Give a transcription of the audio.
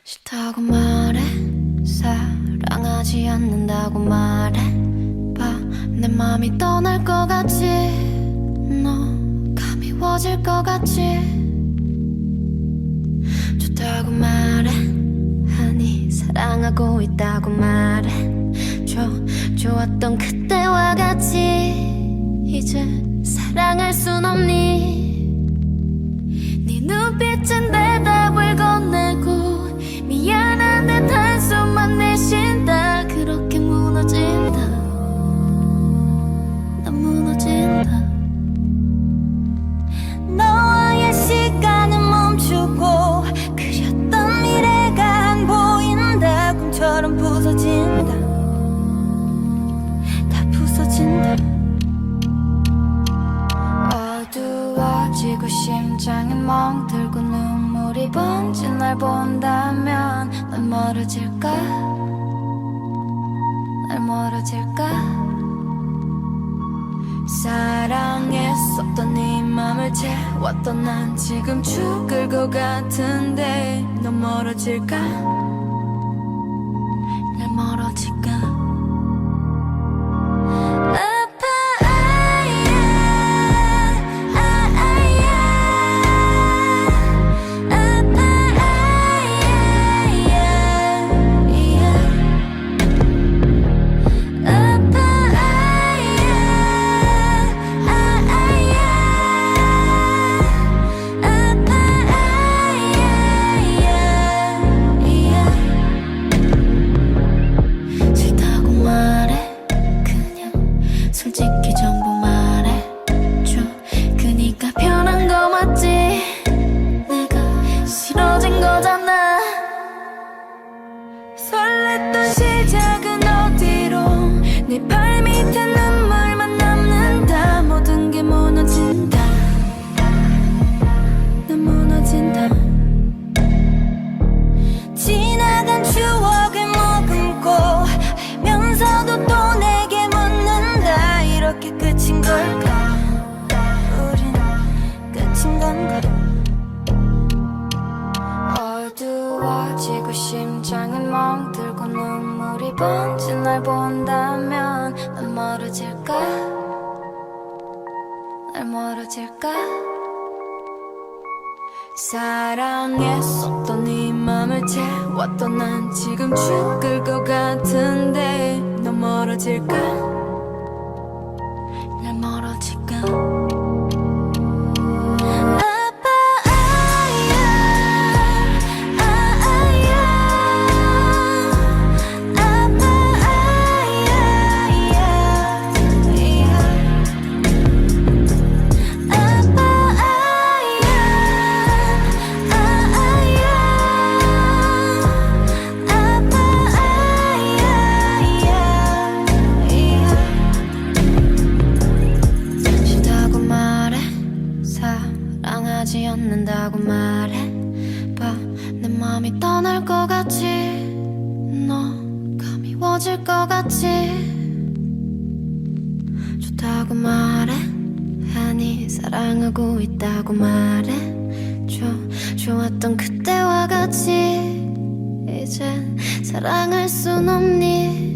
싫다고 말해, 사랑하지 않는다고 말해 봐. 내 맘이 떠날 것 같지, 너 가미워질 것 같지. 좋다고 말해, 아니 사랑하고 있다고 말해. 좋았던 그때와 같이 이제 사랑할 순 없니? 네 눈빛은 대답을 건네고 미안한 듯 한숨만 내쉰다. 그렇게 무너진다, 난 무너진다. 너와의 시간은 멈추고 그렸던 미래가 안 보인다. 꿈처럼 부서진다, 다 부서진다. 어두워지고 심장이 멍들고 눈물이 번진 날 본다면 난 멀어질까? 날 멀어질까? 사랑했었던 네 맘을 채웠던 난 지금 죽을 것 같은데 넌 멀어질까? 날 멀어질까? 솔직히 전부 말해줘. 그니까 변한 거 맞지? 내가 싫어진 거잖아. 설렜던 시작은 어디로? 내 발밑에 눈물만 남는다. 모든 게 무너진다, 난 무너진다. 지나간 추억을 머금고 알면서도 또 내게 묻는다. 이렇게 끝인 걸까? 우린 끝인 건가? 어두워지고 심장이 멍들고 눈물이 번진 날 본다면 난 멀어질까? 날 멀어질까? 사랑했었던 네 맘을 채웠던 난 지금 죽을 것 같은데 넌 멀어질까? 날 멀어질까? 사랑하지 않는다고 말해봐. 내 맘이 떠날 것 같지, 너 가미워질 것 같지. 좋다고 말해, 아니 사랑하고 있다고 말해. 좋았던 그때와 같이 이젠 사랑할 순 없니?